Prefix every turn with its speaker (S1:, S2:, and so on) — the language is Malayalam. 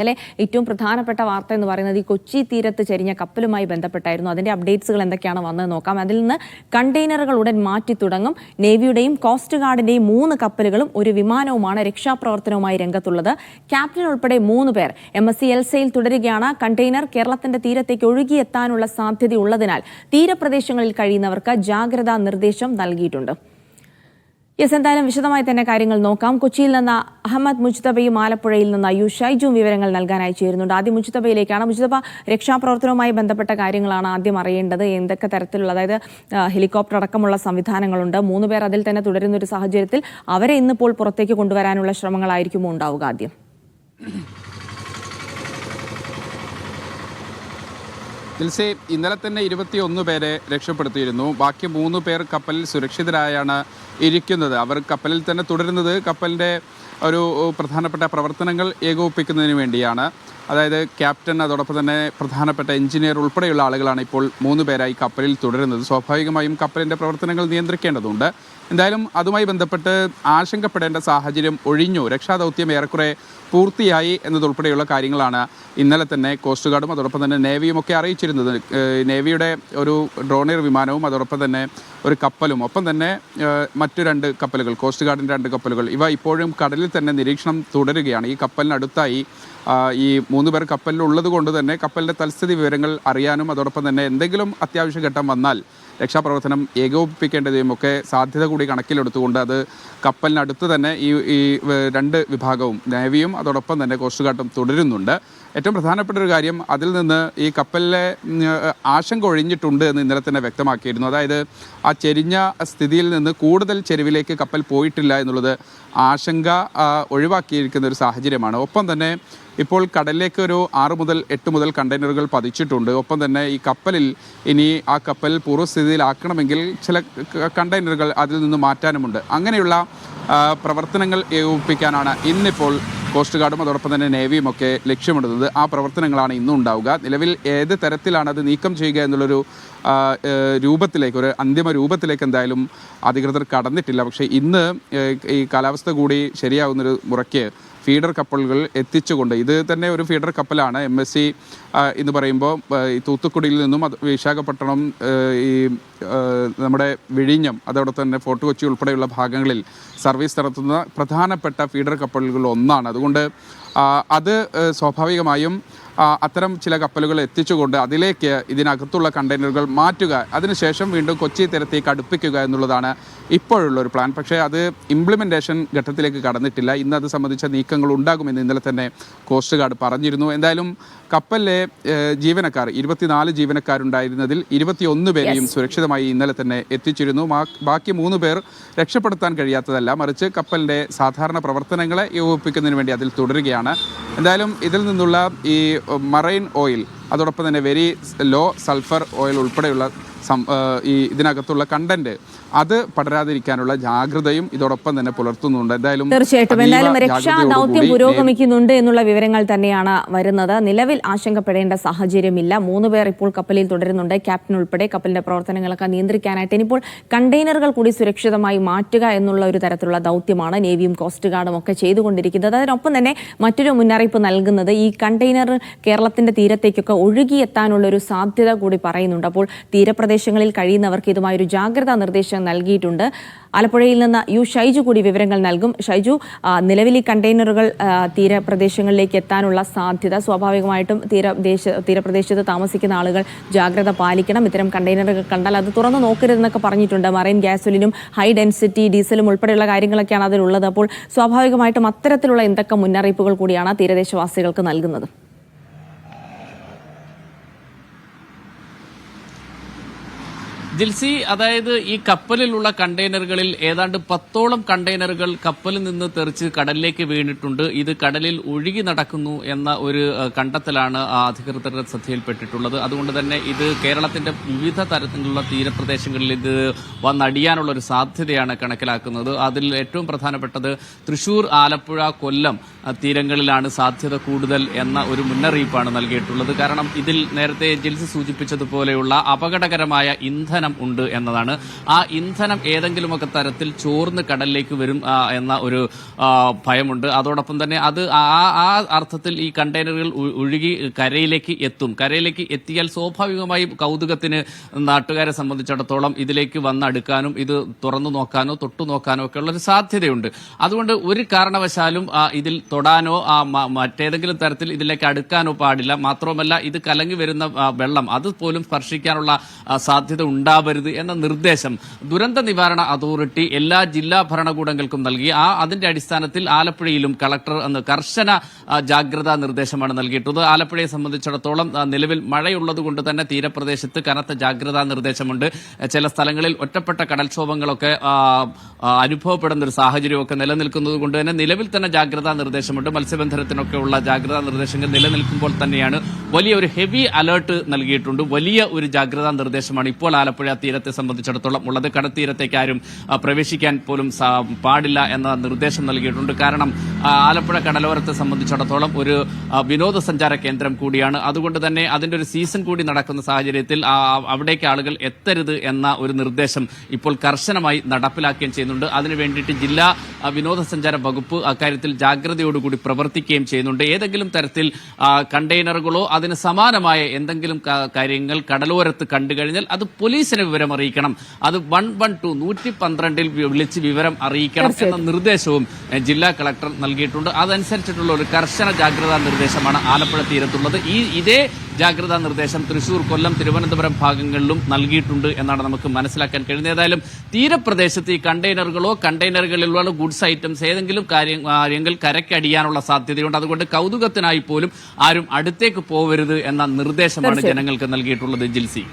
S1: അതിലെ ഏറ്റവും പ്രധാനപ്പെട്ട വാർത്ത എന്ന് പറയുന്നത് ഈ കൊച്ചി തീരത്ത് ചെരിഞ്ഞ കപ്പലുമായി ബന്ധപ്പെട്ടായിരുന്നു. അതിന്റെ അപ്ഡേറ്റ്സുകൾ എന്തൊക്കെയാണ് വന്നത് നോക്കാം. അതിൽ നിന്ന് കണ്ടെയ്നറുകൾ ഉടൻ മാറ്റി തുടങ്ങും. നേവിയുടെയും കോസ്റ്റ് ഗാർഡിന്റെയും 3 കപ്പലുകളും ഒരു വിമാനവുമാണ് രക്ഷാപ്രവർത്തനവുമായി രംഗത്തുള്ളത്. ക്യാപ്റ്റൻ ഉൾപ്പെടെ 3 പേർ MSC എൽസയിൽ തുടരുകയാണ്. കണ്ടെയ്നർ കേരളത്തിന്റെ തീരത്തേക്ക് ഒഴുകിയെത്താനുള്ള സാധ്യതയുള്ളതിനാൽ തീരപ്രദേശങ്ങളിൽ കഴിയുന്നവർക്ക് ജാഗ്രതാ നിർദ്ദേശം നൽകിയിട്ടുണ്ട്. എന്തായാലും വിശദമായി തന്നെ കാര്യങ്ങൾ നോക്കാം. കൊച്ചിയിൽ നിന്ന് അഹമ്മദ് മുജ്തബയും ആലപ്പുഴയിൽ നിന്ന് ഷൈജുവും വിവരങ്ങൾ നൽകാനായി ചേരുന്നുണ്ട്. ആദ്യം മുജ്തബയിലേക്കാണ്. മുജ്തബ, രക്ഷാപ്രവർത്തനവുമായി ബന്ധപ്പെട്ട കാര്യങ്ങളാണ് ആദ്യം അറിയേണ്ടത്. എന്തൊക്കെ തരത്തിലുള്ള, അതായത് ഹെലികോപ്റ്റർ അടക്കമുള്ള സംവിധാനങ്ങളുണ്ട്. 3 പേർ അതിൽ തന്നെ തുടരുന്ന ഒരു സാഹചര്യത്തിൽ അവരെ ഇന്നിപ്പോൾ പുറത്തേക്ക് കൊണ്ടുവരാനുള്ള ശ്രമങ്ങളായിരിക്കുമോ ഉണ്ടാവുക? ആദ്യം
S2: ഇന്നലെ തന്നെ 21 പേരെ രക്ഷപ്പെടുത്തിയിരുന്നു. ബാക്കി 3 പേർ കപ്പലിൽ സുരക്ഷിതരായാണ് ഇരിക്കുന്നത്. അവർ കപ്പലിൽ തന്നെ തുടരുന്നത് കപ്പലിൻ്റെ ഒരു പ്രധാനപ്പെട്ട പ്രവർത്തനങ്ങൾ ഏകോപിപ്പിക്കുന്നതിന് വേണ്ടിയാണ്. അതായത് ക്യാപ്റ്റൻ, അതോടൊപ്പം തന്നെ പ്രധാനപ്പെട്ട എഞ്ചിനീയർ ഉൾപ്പെടെയുള്ള ആളുകളാണ് ഇപ്പോൾ 3 പേരായി കപ്പലിൽ തുടരുന്നത്. സ്വാഭാവികമായും കപ്പലിൻ്റെ പ്രവർത്തനങ്ങൾ നിയന്ത്രിക്കേണ്ടതുണ്ട്. എന്തായാലും അതുമായി ബന്ധപ്പെട്ട് ആശങ്കപ്പെടേണ്ട സാഹചര്യം ഒഴിഞ്ഞു. രക്ഷാദൗത്യം ഏറെക്കുറെ പൂർത്തിയായി എന്നതുൾപ്പെടെയുള്ള കാര്യങ്ങളാണ് ഇന്നലെ തന്നെ കോസ്റ്റ് ഗാർഡും അതോടൊപ്പം തന്നെ നേവിയും ഒക്കെ അറിയിച്ചിരുന്നത്. നേവിയുടെ ഒരു ഡ്രോണിയർ വിമാനവും അതോടൊപ്പം തന്നെ ഒരു കപ്പലും, ഒപ്പം തന്നെ മറ്റു 2 കപ്പലുകൾ, കോസ്റ്റ് ഗാർഡിൻ്റെ 2 കപ്പലുകൾ, ഇവ ഇപ്പോഴും കടലിൽ തന്നെ നിരീക്ഷണം തുടരുകയാണ്. ഈ കപ്പലിനടുത്തായി ഈ 3 പേർ കപ്പലിലുള്ളത് കൊണ്ട് തന്നെ കപ്പലിൻ്റെ തൽസ്ഥിതി വിവരങ്ങൾ അറിയാനും അതോടൊപ്പം തന്നെ എന്തെങ്കിലും അത്യാവശ്യ ഘട്ടം വന്നാൽ രക്ഷാപ്രവർത്തനം ഏകോപിപ്പിക്കേണ്ടതും ഒക്കെ സാധ്യത കൂടി കണക്കിലെടുത്തുകൊണ്ട് അത് കപ്പലിനടുത്ത് തന്നെ ഈ 2 വിഭാഗവും, നേവിയും അതോടൊപ്പം തന്നെ കോസ്റ്റ് ഗാർഡും തുടരുന്നുണ്ട്. ഏറ്റവും പ്രധാനപ്പെട്ട ഒരു കാര്യം, അതിൽ നിന്ന് ഈ കപ്പലിലെ ആശങ്ക ഒഴിഞ്ഞിട്ടുണ്ട് എന്ന് ഇന്നലെ തന്നെ വ്യക്തമാക്കിയിരുന്നു. അതായത് ആ ചെരിഞ്ഞ സ്ഥിതിയിൽ നിന്ന് കൂടുതൽ ചെരുവിലേക്ക് കപ്പൽ പോയിട്ടില്ല എന്നുള്ളത് ആശങ്ക ഒഴിവാക്കിയിരിക്കുന്ന ഒരു സാഹചര്യമാണ്. ഒപ്പം തന്നെ ഇപ്പോൾ കടലിലേക്ക് ഒരു 6 മുതൽ 8 മുതൽ കണ്ടെയ്നറുകൾ പതിച്ചിട്ടുണ്ട്. ഒപ്പം തന്നെ ഈ കപ്പലിൽ ഇനി ആ കപ്പൽ പൂർവ്വസ്ഥിതിയിലാക്കണമെങ്കിൽ ചില കണ്ടെയ്നറുകൾ അതിൽ നിന്ന് മാറ്റാനുമുണ്ട്. അങ്ങനെയുള്ള പ്രവർത്തനങ്ങൾ ഏകോപിപ്പിക്കാനാണ് ഇന്നിപ്പോൾ കോസ്റ്റ് ഗാർഡും അതോടൊപ്പം തന്നെ നേവിയും ഒക്കെ ലക്ഷ്യമിടുന്നത്. ആ പ്രവർത്തനങ്ങളാണ് ഇന്നും ഉണ്ടാവുക. നിലവിൽ ഏത് തരത്തിലാണ് അത് നീക്കം ചെയ്യുക എന്നുള്ളൊരു രൂപത്തിലേക്ക്, ഒരു അന്തിമ രൂപത്തിലേക്ക് എന്തായാലും അധികൃതർ കടന്നിട്ടില്ല. പക്ഷേ ഇന്ന് ഈ കാലാവസ്ഥ കൂടി ശരിയാവുന്നൊരു മുറയ്ക്ക് ഫീഡർ കപ്പലുകൾ എത്തിച്ചുകൊണ്ട്, ഇത് തന്നെ ഒരു ഫീഡർ കപ്പലാണ്. MSC എന്ന് പറയുമ്പോൾ ഈ തൂത്തുക്കുടിയിൽ നിന്നും വിശാഖപട്ടണം, ഈ നമ്മുടെ വിഴിഞ്ഞം, അതോടൊപ്പം തന്നെ ഫോർട്ട് കൊച്ചി ഉൾപ്പെടെയുള്ള ഭാഗങ്ങളിൽ സർവീസ് നടത്തുന്ന പ്രധാനപ്പെട്ട ഫീഡർ കപ്പലുകൾ ഒന്നാണ്. അതുകൊണ്ട് അത് സ്വാഭാവികമായും അത്തരം ചില കപ്പലുകൾ എത്തിച്ചുകൊണ്ട് അതിലേക്ക് ഇതിനകത്തുള്ള കണ്ടെയ്നറുകൾ മാറ്റുക, അതിനുശേഷം വീണ്ടും കൊച്ചി തീരത്തേക്ക് അടുപ്പിക്കുക എന്നുള്ളതാണ് ഇപ്പോഴുള്ളൊരു പ്ലാൻ. പക്ഷേ അത് ഇംപ്ലിമെൻറ്റേഷൻ ഘട്ടത്തിലേക്ക് കടന്നിട്ടില്ല. ഇന്ന് അത് സംബന്ധിച്ച നീക്കങ്ങൾ ഉണ്ടാകുമെന്ന് ഇന്നലെ തന്നെ കോസ്റ്റ് ഗാർഡ് പറഞ്ഞിരുന്നു. എന്തായാലും കപ്പലിലെ ജീവനക്കാർ, 24 ജീവനക്കാരുണ്ടായിരുന്നതിൽ 21 പേരെയും സുരക്ഷിതമായി ഇന്നലെ തന്നെ എത്തിച്ചിരുന്നു. ബാക്കി 3 പേർ രക്ഷപ്പെടുത്താൻ കഴിയാത്തതല്ല, മറിച്ച് കപ്പലിൻ്റെ സാധാരണ പ്രവർത്തനങ്ങളെ ഏകോപിപ്പിക്കുന്നതിന് വേണ്ടി അതിൽ തുടരുകയാണ്. എന്തായാലും ഇതിൽ നിന്നുള്ള ഈ മറൈൻ ഓയിൽ, അതോടൊപ്പം തന്നെ വെരി ലോ സൾഫർ ഓയിൽ ഉൾപ്പെടെയുള്ള ഈ ഇതിനകത്തുള്ള കണ്ടന്റ് അത് പടരാതിരിക്കാനുള്ള ജാഗ്രതയും ഇതോടൊപ്പം തന്നെ പുലർത്തുന്നുണ്ട്.
S1: തീർച്ചയായിട്ടും എന്തായാലും രക്ഷാദൗത്യം പുരോഗമിക്കുന്നുണ്ട് എന്നുള്ള വിവരങ്ങൾ തന്നെയാണ് വരുന്നത്. നിലവിൽ ആശങ്കപ്പെടേണ്ട സാഹചര്യമില്ല. 3 പേർ ഇപ്പോൾ കപ്പലിൽ തുടരുന്നുണ്ട്, ക്യാപ്റ്റൻ ഉൾപ്പെടെ. കപ്പലിന്റെ പ്രവർത്തനങ്ങളൊക്കെ നിയന്ത്രിക്കാനായിട്ട് ഇനിയിപ്പോൾ കണ്ടെയ്നറുകൾ കൂടി സുരക്ഷിതമായി മാറ്റുക എന്നുള്ള ഒരു തരത്തിലുള്ള ദൗത്യമാണ് നേവിയും കോസ്റ്റ് ഗാർഡും ഒക്കെ ചെയ്തുകൊണ്ടിരിക്കുന്നത്. അതിനൊപ്പം തന്നെ മറ്റൊരു മുന്നറിയിപ്പ് നൽകുന്നത്, ഈ കണ്ടെയ്നർ കേരളത്തിന്റെ തീരത്തേക്കൊക്കെ ഒഴുകിയെത്താനുള്ള ഒരു സാധ്യത കൂടി പറയുന്നുണ്ട്. അപ്പോൾ തീരപ്രദേശങ്ങളിൽ കഴിയുന്നവർക്ക് ഇതുമായൊരു ജാഗ്രതാ നിർദ്ദേശം നൽകിയിട്ടുണ്ട്. ആലപ്പുഴയിൽ നിന്ന് ഷൈജു കൂടി വിവരങ്ങൾ നൽകും. ഷൈജു, നിലവിൽ ഈ കണ്ടെയ്നറുകൾ തീരപ്രദേശങ്ങളിലേക്ക് എത്താനുള്ള സാധ്യത, സ്വാഭാവികമായിട്ടും തീരപ്രദേശത്ത് താമസിക്കുന്ന ആളുകൾ ജാഗ്രത പാലിക്കണം. ഇത്തരം കണ്ടെയ്നറുകൾ കണ്ടാൽ അത് തുറന്നു നോക്കരുതെന്നൊക്കെ പറഞ്ഞിട്ടുണ്ട്. മറൈൻ ഗ്യാസോലിനും ഹൈ ഡെൻസിറ്റി ഡീസലും ഉൾപ്പെടെയുള്ള കാര്യങ്ങളൊക്കെയാണ് അതിലുള്ളത്. അപ്പോൾ സ്വാഭാവികമായിട്ടും അത്തരത്തിലുള്ള എന്തൊക്കെ മുന്നറിയിപ്പുകൾ കൂടിയാണ് തീരദേശവാസികൾക്ക് നൽകുന്നത്?
S3: ജിൽസി, അതായത് ഈ കപ്പലിലുള്ള കണ്ടെയ്നറുകളിൽ ഏതാണ്ട് 10ഓളം കണ്ടെയ്നറുകൾ കപ്പലിൽ നിന്ന് തെറിച്ച് കടലിലേക്ക് വീണിട്ടുണ്ട്. ഇത് കടലിൽ ഒഴുകി നടക്കുന്നു എന്ന ഒരു കണ്ടെത്തലാണ് അധികൃതരുടെ ശ്രദ്ധയിൽപ്പെട്ടിട്ടുള്ളത്. അതുകൊണ്ട് തന്നെ ഇത് കേരളത്തിന്റെ വിവിധ തരത്തിലുള്ള തീരപ്രദേശങ്ങളിൽ ഇത് വന്നടിയാനുള്ള ഒരു സാധ്യതയാണ് കണക്കിലാക്കുന്നത്. അതിൽ ഏറ്റവും പ്രധാനപ്പെട്ടത് തൃശൂർ, ആലപ്പുഴ, കൊല്ലം തീരങ്ങളിലാണ് സാധ്യത കൂടുതൽ എന്ന ഒരു മുന്നറിയിപ്പാണ് നൽകിയിട്ടുള്ളത്. കാരണം ഇതിൽ നേരത്തെ ജിൽസി സൂചിപ്പിച്ചതുപോലെയുള്ള അപകടകരമായ ഇന്ധനം ഇന്ധനം ഉണ്ട് എന്നതാണ്. ആ ഇന്ധനം ഏതെങ്കിലുമൊക്കെ തരത്തിൽ ചോർന്ന് കടലിലേക്ക് വരും എന്ന ഒരു ഭയമുണ്ട്. അതോടൊപ്പം തന്നെ അത് ആ അർത്ഥത്തിൽ ഈ കണ്ടെയ്നറുകൾ ഒഴുകി കരയിലേക്ക് എത്തും. കരയിലേക്ക് എത്തിയാൽ സ്വാഭാവികമായും കൗതുകത്തിന് നാട്ടുകാരെ സംബന്ധിച്ചിടത്തോളം ഇതിലേക്ക് വന്നടുക്കാനും ഇത് തുറന്നു നോക്കാനോ തൊട്ടു നോക്കാനോ ഒക്കെ ഉള്ളൊരു സാധ്യതയുണ്ട്. അതുകൊണ്ട് ഒരു കാരണവശാലും ഇതിൽ തൊടാനോ മറ്റേതെങ്കിലും തരത്തിൽ ഇതിലേക്ക് അടുക്കാനോ പാടില്ല. മാത്രമല്ല ഇത് കലങ്ങി വരുന്ന വെള്ളം അതുപോലും സ്പർശിക്കാനുള്ള സാധ്യത ഉണ്ടാവരുത് എന്ന നിർദ്ദേശം ദുരന്ത നിവാരണ അതോറിറ്റി എല്ലാ ജില്ലാ ഭരണകൂടങ്ങൾക്കും നൽകി. അതിന്റെ അടിസ്ഥാനത്തിൽ ആലപ്പുഴയിലും കളക്ടർ കർശന ജാഗ്രതാ നിർദ്ദേശമാണ് നൽകിയിട്ടുള്ളത്. ആലപ്പുഴയെ സംബന്ധിച്ചിടത്തോളം നിലവിൽ മഴയുള്ളതുകൊണ്ട് തന്നെ തീരപ്രദേശത്ത് കനത്ത ജാഗ്രതാ നിർദ്ദേശമുണ്ട്. ചില സ്ഥലങ്ങളിൽ ഒറ്റപ്പെട്ട കടൽക്ഷോഭങ്ങളൊക്കെ അനുഭവപ്പെടുന്ന ഒരു സാഹചര്യമൊക്കെ നിലനിൽക്കുന്നത് കൊണ്ട് തന്നെ നിലവിൽ തന്നെ ജാഗ്രതാ നിർദ്ദേശമുണ്ട്. മത്സ്യബന്ധനത്തിനൊക്കെ ഉള്ള ജാഗ്രതാ നിർദ്ദേശങ്ങൾ നിലനിൽക്കുമ്പോൾ തന്നെയാണ് വലിയ ഒരു ഹെവി അലർട്ട് നൽകിയിട്ടുണ്ട്. വലിയ ഒരു ജാഗ്രതാ നിർദ്ദേശമാണ് ഇപ്പോൾ ആലപ്പുഴ തീരത്തെ സംബന്ധിച്ചിടത്തോളം ഉള്ളത്. കടൽത്തീരത്തേക്ക് ആരും പ്രവേശിക്കാൻ പോലും പാടില്ല എന്ന നിർദ്ദേശം നൽകിയിട്ടുണ്ട്. കാരണം ആലപ്പുഴ കടലോരത്തെ സംബന്ധിച്ചിടത്തോളം ഒരു വിനോദസഞ്ചാര കേന്ദ്രം കൂടിയാണ്. അതുകൊണ്ട് തന്നെ അതിന്റെ ഒരു സീസൺ കൂടി നടക്കുന്ന സാഹചര്യത്തിൽ അവിടേക്ക് ആളുകൾ എത്തരുത് എന്ന ഒരു നിർദ്ദേശം ഇപ്പോൾ കർശനമായി നടപ്പിലാക്കുകയും ചെയ്യുന്നുണ്ട്. അതിനു വേണ്ടിയിട്ട് ജില്ലാ വിനോദസഞ്ചാര വകുപ്പ് അക്കാര്യത്തിൽ ജാഗ്രതയോടുകൂടി പ്രവർത്തിക്കുകയും ചെയ്യുന്നുണ്ട്. ഏതെങ്കിലും തരത്തിൽ കണ്ടെയ്നറുകളോ അതിന് സമാനമായ എന്തെങ്കിലും കാര്യങ്ങൾ കടലോരത്ത് കണ്ടു കഴിഞ്ഞാൽ അത് പോലീസിനെ വിവരം അറിയിക്കണം. അത് 112 112 വിളിച്ച് വിവരം അറിയിക്കണം എന്ന നിർദ്ദേശവും ജില്ലാ കളക്ടർ നൽകിയിട്ടുണ്ട്. അതനുസരിച്ചിട്ടുള്ള ഒരു കർശന ജാഗ്രതാ നിർദ്ദേശമാണ് ആലപ്പുഴ തീരത്തുള്ളത്. ഇതേ ജാഗ്രതാ നിർദ്ദേശം തൃശൂർ, കൊല്ലം, തിരുവനന്തപുരം ഭാഗങ്ങളിലും നൽകിയിട്ടുണ്ട് എന്നാണ് നമുക്ക് മനസ്സിലാക്കാൻ കഴിയുന്നത്. ഏതായാലും തീരപ്രദേശത്ത് ഈ കണ്ടെയ്നറുകളോ കണ്ടെയ്നറുകളിലുള്ള ഗുഡ്സ് ഐറ്റംസ് ഏതെങ്കിലും കാര്യങ്ങൾ കരയ്ക്കടിയാനുള്ള സാധ്യതയുണ്ട്. അതുകൊണ്ട് കൗതുകത്തിനായി പോലും ആരും അടുത്തേക്ക് പോകരുത് എന്ന നിർദ്ദേശമാണ് ജനങ്ങൾക്ക് നൽകിയിട്ടുള്ളത്. ജിൽസി.